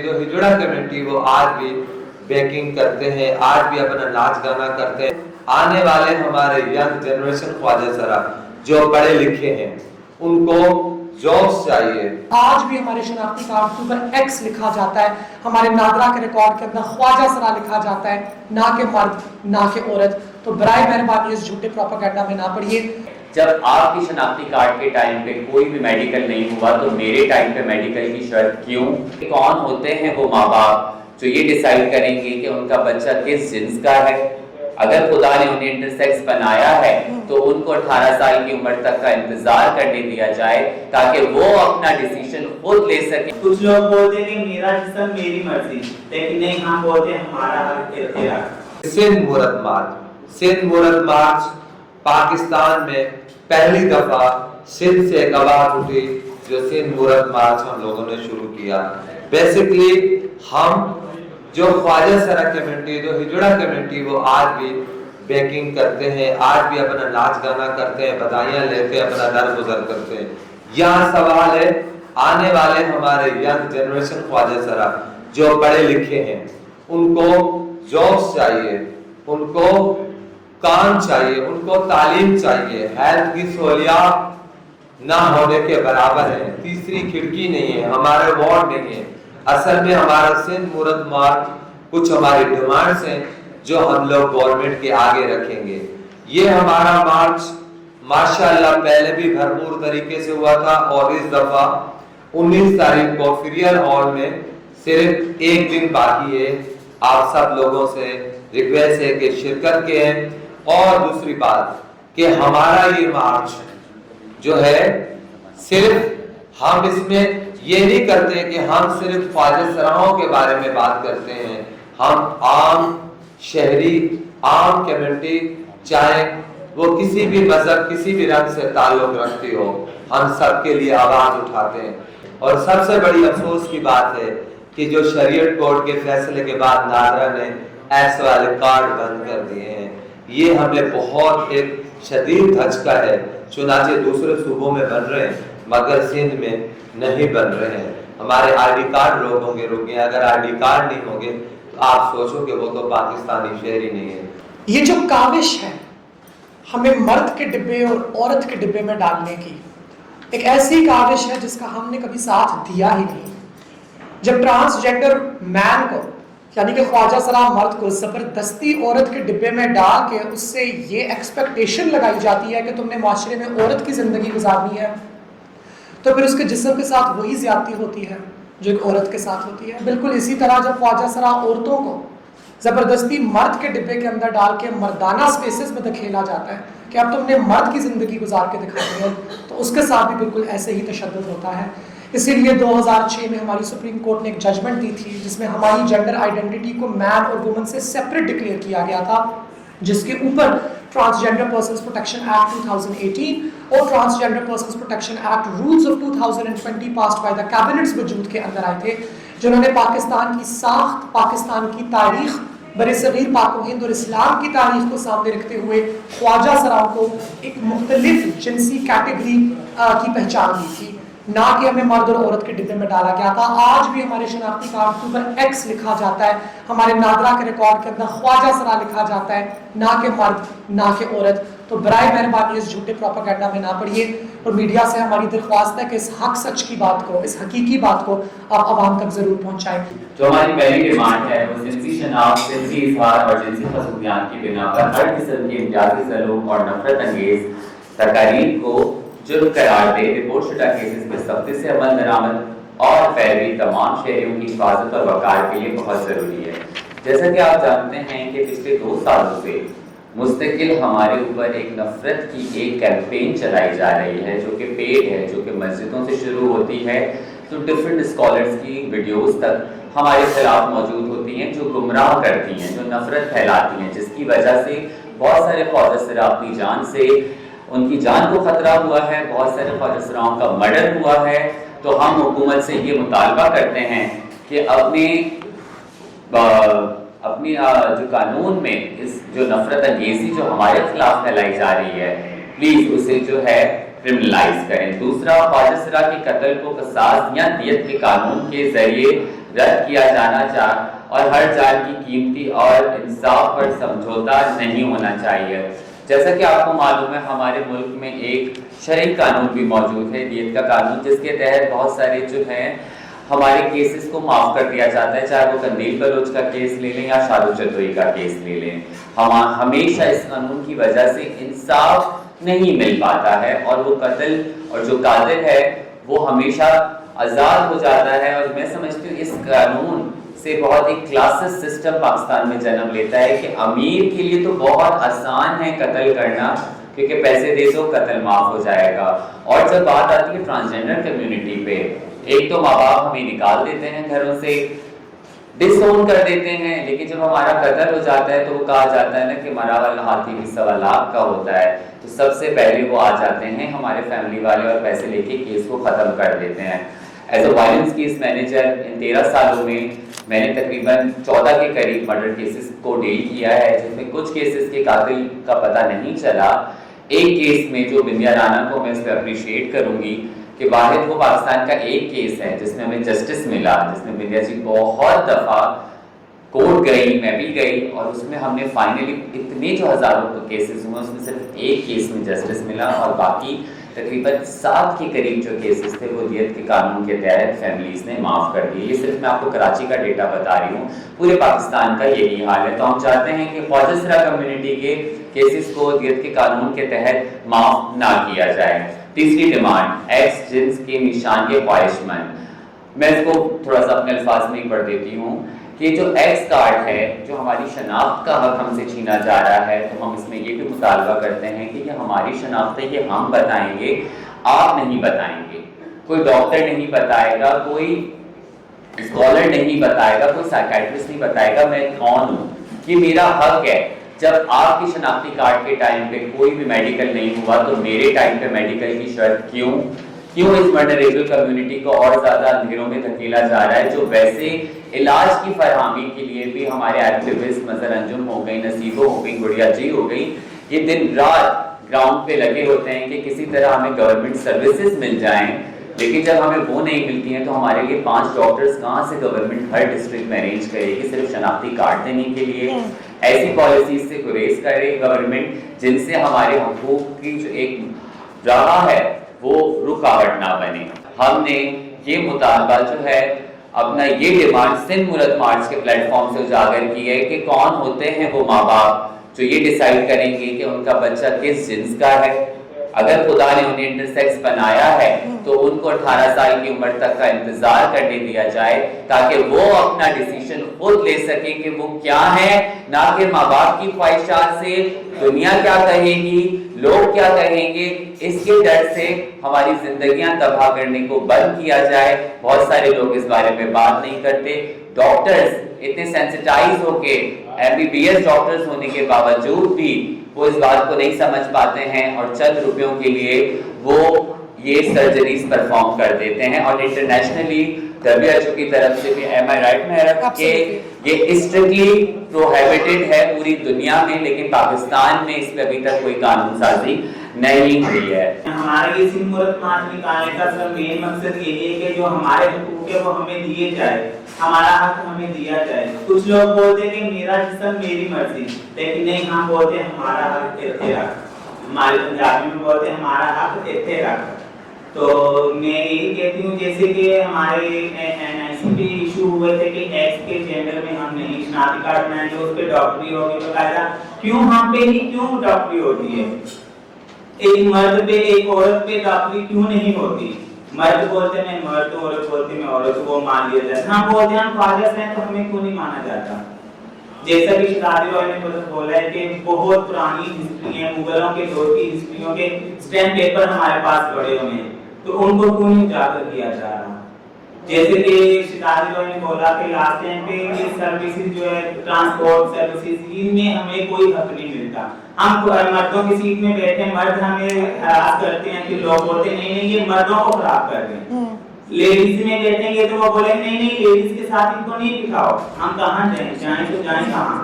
جو ہجڑا کمیونٹی وہ آج بھی بیکنگ کرتے ہیں، آج بھی اپنا ناچ گانا کرتے ہیں۔ آنے والے ہمارے ینگ جنریشن خواجہ سرا جو پڑھے لکھے ہیں ان کو جابس چاہیے۔ آج بھی ہمارے شناختی کارڈ کے اوپر ایکس لکھا جاتا ہے، ہمارے نادرا کے ریکارڈ کے اندر خواجہ سرا لکھا جاتا ہے، نہ کہ مرد نہ کہ عورت۔ تو برائے مہربانی اس جھوٹے پروپیگنڈا میں نہ پڑھیے۔ جب آپ کی شناختی کارڈ کے ٹائم پہ کوئی بھی میڈیکل نہیں ہوا تو میرے ٹائم پہ میڈیکل کی شرط کیوں؟ کون ہوتے ہیں وہ ماں باپ جو یہ ڈیسائیڈ کریں گے کہ ان کا بچہ کس جنس کا ہے؟ اگر خدا نے انہیں انٹرسیکس بنایا ہے تو ان کو 18 سال کی عمر تک کا انتظار کرنے دیا جائے تاکہ وہ اپنا ڈیسیشن خود لے سکیں۔ کچھ لوگ بولتے ہیں میرا جسم میری مرضی، لیکن نہیں، ہم بولتے ہیں ہمارا حق اختیار۔ سندھ مورد مارچ پاکستان میں پہلی دفعہ سندھ سے ایک آواز اٹھی جو سندھ مورد مارچ ہم لوگوں نے شروع کیا۔ بیسیکلی ہم جو خواجہ سرا کمیونٹی، جو ہجڑا کمیونٹی وہ آج بھی بیکنگ کرتے ہیں، آج بھی اپنا ناچ گانا کرتے ہیں، بدائیاں لیتے ہیں، اپنا در گزر کرتے ہیں۔ یہاں سوال ہے آنے والے ہمارے ینگ جنریشن خواجہ سرا جو پڑھے لکھے ہیں ان کو جابس چاہیے، ان کو کام چاہیے، ان کو تعلیم چاہیے۔ ہیلتھ کی سہولیات نہ ہونے کے برابر ہیں، تیسری کھڑکی نہیں ہے، ہمارے وارڈ نہیں ہے۔ اصل میں ہمارا سندھ مورد مارچ کچھ ہماری ڈیمانڈز ہیں جو ہم لوگ گورنمنٹ کے آگے رکھیں گے۔ یہ ہمارا مارچ ماشاءاللہ پہلے بھی بھرپور طریقے سے ہوا تھا اور اس دفعہ 19 تاریخ کو فریل ہال میں صرف ایک دن باقی ہے۔ آپ سب لوگوں سے ریکویسٹ ہے کہ شرکت کے ہیں۔ اور دوسری بات کہ ہمارا یہ مارچ جو ہے صرف ہم اس میں یہ نہیں کرتے کہ ہم صرف خواجہ سراؤں کے بارے میں بات کرتے ہیں، ہم عام شہری، عام کمیونٹی، چاہے وہ کسی بھی مذہب، کسی بھی رنگ سے تعلق رکھتی ہو، ہم سب کے لیے آواز اٹھاتے ہیں۔ اور سب سے بڑی افسوس کی بات ہے کہ جو شریعت کورٹ کے فیصلے کے بعد نادرا نے ایس والے کارڈ بند کر دیے ہیں، یہ ہمیں بہت ایک شدید دھچکا ہے۔ چنانچہ دوسرے صوبوں میں بن رہے ہیں مگر سندھ میں نہیں بن رہے ہیں۔ ہمارے آئی ڈی کارڈ لوگ ہوں گے رکے، اگر آئی ڈی کارڈ نہیں ہوں گے تو آپ سوچو کہ وہ تو پاکستانی شہری نہیں ہے۔ یہ جو کاوش ہے ہمیں مرد کے ڈبے اور عورت کے ڈبے میں ڈالنے کی، ایک ایسی کاوش ہے جس کا ہم نے کبھی ساتھ دیا ہی نہیں۔ جب ٹرانسجینڈر مین کو یعنی کہ خواجہ سرا مرد کو زبردستی عورت کے ڈبے میں ڈال کے اس سے یہ ایکسپیکٹیشن لگائی جاتی ہے کہ تم نے معاشرے میں عورت کی زندگی گزارنی ہے، تو پھر اس کے جسم کے ساتھ وہی زیادتی ہوتی ہے جو ایک عورت کے ساتھ ہوتی ہے۔ بالکل اسی طرح جب خواجہ سرا عورتوں کو زبردستی مرد کے ڈبے کے اندر ڈال کے مردانہ سپیسز میں دکھیلا جاتا ہے کہ اب تم نے مرد کی زندگی گزار کے دکھانی ہے، تو اس کے ساتھ بھی بالکل ایسے ہی تشدد ہوتا ہے۔ اسی لیے 2006 میں ہماری سپریم کورٹ نے ایک ججمنٹ دی تھی جس میں ہماری جینڈر آئیڈینٹی کو مین اور وومن سے سیپریٹ ڈکلیئر کیا گیا تھا، جس کے اوپر ٹرانسجینڈر پرسنز پروٹیکشن ایکٹ 2018 اور transgender persons protection act rules of 2020 passed by the cabinets وجود کے اندر آئے تھے، جنہوں نے پاکستان کی ساخت، پاکستان کی تاریخ، برصغیر پاک و ہند اور اسلام کی تاریخ کو سامنے رکھتے ہوئے خواجہ سراؤں کو ایک مختلف جنسی کیٹیگری کی پہچان دی تھی، نہ کہ ہمیں مرد اور عورت کے ڈبے میں ڈالا گیا تھا۔ آج بھی ہمارے شناختی کارڈ کے اوپر ایکس لکھا جاتا ہے، ہمارے نادرا کے ریکارڈ کے اندر خواجہ سرا لکھا جاتا ہے، نہ کہ مرد نہ کہ عورت۔ تو برائے مہربانی اس جھوٹے پروپیگنڈا میں نہ پڑھیے اور میڈیا سے ہماری درخواست ہے کہ اس حق سچ کی بات کو، اس حقیقی بات کو آپ عوام تک ضرور پہنچائیں۔ جو ہماری پہلی ڈیمانڈ ہے وہ جنسی شناخت، جنسی اظہار اور جنسی خصوصیات کی بنا پر ہر قسم کی امتیازی سلوک اور نفرت انگیز تقاریر کو جرم قرار دے، رپورٹ شدہ کیسز میں سختی سے عمل درآمد اور پیروی تمام شہریوں کی حفاظت اور وقار کے لیے بہت ضروری ہے۔ جیسا کہ آپ جانتے ہیں کہ پچھلے 2 سالوں سے مستقل ہمارے اوپر ایک نفرت کی ایک کیمپین چلائی جا رہی ہے جو کہ پیڈ ہے، جو کہ مسجدوں سے شروع ہوتی ہے تو ڈفرینٹ اسکالرز کی ویڈیوز تک ہمارے خلاف موجود ہوتی ہیں جو گمراہ کرتی ہیں، جو نفرت پھیلاتی ہیں، جس کی وجہ سے بہت سارے خواجہ سرا اپنی جان سے، ان کی جان کو خطرہ ہوا ہے، بہت سارے خواجہ سراؤں کا مرڈر ہوا ہے۔ تو ہم حکومت سے یہ مطالبہ کرتے ہیں کہ اپنی جو قانون میں اس جو نفرت انگیزی جو ہمارے خلاف پھیلائی جا رہی ہے پلیز اسے جو ہے کرمنلائز کریں۔ دوسرا، خواجہ سرا کے قتل کو قصاص یا دیت کے قانون کے ذریعے रद्द किया जाना चाहिए और हर जान की कीमती और इंसाफ पर समझौता नहीं होना चाहिए। जैसा कि आपको मालूम है, हमारे मुल्क में एक शरई कानून भी मौजूद है, दियत का कानून, जिसके तहत बहुत सारे जो हैं हमारे केसेस को माफ़ कर दिया जाता है, चाहे वो कंदील बलोच का केस ले लें या शाहरुख जदोई का केस ले लें। हम हमेशा इस कानून की वजह से इंसाफ नहीं मिल पाता है और वो कत्ल और जो कातिल है वो हमेशा आज़ाद हो जाता है। और मैं समझती हूँ इस कानून से बहुत एक क्लासेस सिस्टम पाकिस्तान में जन्म लेता है कि अमीर के लिए तो बहुत आसान है कत्ल करना, क्योंकि पैसे दे दो कत्ल माफ हो जाएगा। और जब बात आती है ट्रांसजेंडर कम्युनिटी पे, एक तो माँ बाप हमें निकाल देते हैं घरों से, डिसोन कर देते हैं, लेकिन जब हमारा कत्ल हो जाता है तो वो कहा जाता है ना कि मरा वाला हाथी भी 1.25 लाख का होता है। तो सबसे पहले वो आ जाते हैं हमारे फैमिली वाले और पैसे लेके केस को ख़त्म कर देते हैं। As a violence case manager इन 13 सालों में मैंने तकरीबन 14 के करीब मर्डर केसेस को डील किया है, जिसमें कुछ केसेस के कातिल का पता नहीं चला। एक केस में जो बिंदिया राना को मैं इस पर अप्रिशिएट करूंगी कि वाहिद वो पाकिस्तान का एक केस है जिसमें हमें जस्टिस मिला, जिसमें बिंदिया जी बहुत दफ़ा कोर्ट गई, मैं भी गई, और उसमें हमने फाइनली इतने जो हज़ारों केसेस हुए उसमें सिर्फ एक केस में जस्टिस मिला और बाकी तकरीबन 7 के करीब जो केसेस थे वो दियत के कानून के तहत फैमिलीज ने माफ़ कर दिए। ये सिर्फ मैं आपको कराची का डेटा बता रही हूँ, पूरे पाकिस्तान का यही हाल है। तो हम चाहते हैं कि ख्वाजा कम्युनिटी के केसेस को दियत के कानून के तहत माफ़ ना किया जाए। तीसरी डिमांड, एक्स जिन्स के निशान के ख्वाहिशमंद। मैं इसको थोड़ा सा अपने अल्फाज में ही पढ़ देती हूँ कि जो एक्स कार्ड है, जो हमारी शनाख्त का हक हमसे छीना जा रहा है, तो हम इसमें ये भी मुतालबा करते हैं कि ये हमारी शनाख्त है, ये हम बताएंगे, आप नहीं बताएंगे। कोई डॉक्टर नहीं बताएगा, कोई स्कॉलर नहीं बताएगा, कोई साइकियाट्रिस्ट नहीं बताएगा मैं कौन हूँ, ये मेरा हक है। जब आपकी शनाख्ती कार्ड के टाइम पे कोई भी मेडिकल नहीं हुआ तो मेरे टाइम पे मेडिकल की शर्त क्यों इस वल्नरेबल कम्युनिटी को और ज्यादा अंधेरों में धकेला जा रहा है, जो वैसे इलाज की फरहमी के लिए भी हमारे एक्टिविस्ट मजर अंजुम हो गई, नसीबो हो गई, गुड़िया जी हो गई, ये दिन रात ग्राउंड पे लगे होते हैं कि किसी तरह हमें गवर्नमेंट सर्विसेज मिल जाएं, लेकिन जब हमें वो नहीं मिलती हैं तो हमारे लिए 5 डॉक्टर्स कहाँ से गवर्नमेंट हर डिस्ट्रिक्ट में अरेंज करेगी सिर्फ शनाख्ती कार्ड देने के लिए। ऐसी पॉलिसीज से गुरेज करे गवर्नमेंट जिनसे हमारे हकूक की जो एक राह है वो रुकावट ना बने। हमने ये मुतालबा जो है अपना ये डिमांड सिंध मुरद मार्च के प्लेटफॉर्म से उजागर की है कि कौन होते हैं वो माँ बाप जो ये डिसाइड करेंगे कि उनका बच्चा किस जिन्स का है। अगर खुदा ने उन्हें इंटरसेक्स बनाया है तो उनको 18 साल की उम्र तक का इंतजार करने दिया जाए ताकि वो अपना डिसीजन खुद ले सके कि वो क्या है, ना कि माँ बाप की ख्वाहिशात से दुनिया क्या कहेगी, लोग क्या कहेंगे, इसके डर से हमारी जिंदगियां तबाह करने को बंद किया जाए। बहुत सारे लोग इस बारे में बात नहीं करते। डॉक्टर्स इतने सेंसिटाइज होके MBBS डॉक्टर्स होने के बावजूद भी वो इस बात को नहीं समझ पाते हैं और चंद रुपयों के लिए वो ये सर्जरीज परफॉर्म कर देते हैं। और इंटरनेशनली WHO की तरफ से भी am I right मेहरब के ये स्ट्रिक्टली प्रोहिबिटेड है पूरी दुनिया में, लेकिन पाकिस्तान में इस पे अभी तक कोई कानून साजी नहीं हुई है। हमारे ये सिंध मुरद मार्च निकालने का सब मेन मकसद यही है कि जो हमारे हकूक है वो हमें दिए जाए, हमारा हक हमें दिया जाए। कुछ लोग बोलते हैं कि मेरा जिस्म मेरी मर्जी, लेकिन नहीं, हम बोलते हैं हमारा हक इत्ते रख। हमारे पंजाबी में बोलते हैं हमारा हक इत्ते रख। तो मैं यही कहती हूँ जैसे कि हमारे NIC पे इशू हुए थे कि एक्स के जेंडर में हम नहीं शनाख्ती कार्ड बनाएंगे, उस पर डॉक्टरी होगी, बकायदा क्यों हम पे ही क्यों डॉक्टरी होती है? एक मर्द पे एक औरत पे डॉक्टरी क्यों नहीं होती? मर्द बोलते मैं मर्द, औरत बोलती मैं औरत, वो मान लिया जाता। हम बोलते हैं हम ख्वाजा हैं तो हमें क्यों नहीं माना जाता? जैसा कि शिराजी रॉय ने बोला है कि बहुत पुरानी हिस्ट्री है, मुगलों के दौर की हिस्ट्रियों के स्टैम्प पेपर हमारे पास पड़े हुए हैं, तो उनको क्यों नहीं उजागर किया जा रहा? जैसे कि शिराजी रॉय ने बोला कि लास्ट टाइम पे ये सर्विसेज जो है ट्रांसपोर्ट सर्विसेज, इनमें हमें कोई हक नहीं मिलता। हम मर्दों की सीट में बैठे, मर्द हमें हरास करते हैं कि लोग बोलते नहीं नहीं ये मर्दों को खराब कर रहे हैं। लेडीज में बैठेंगे तो वो बोले नहीं नहीं लेडीज के साथ इनको नहीं दिखाओ, हम कहाँ जाएं तो जाएं कहाँ?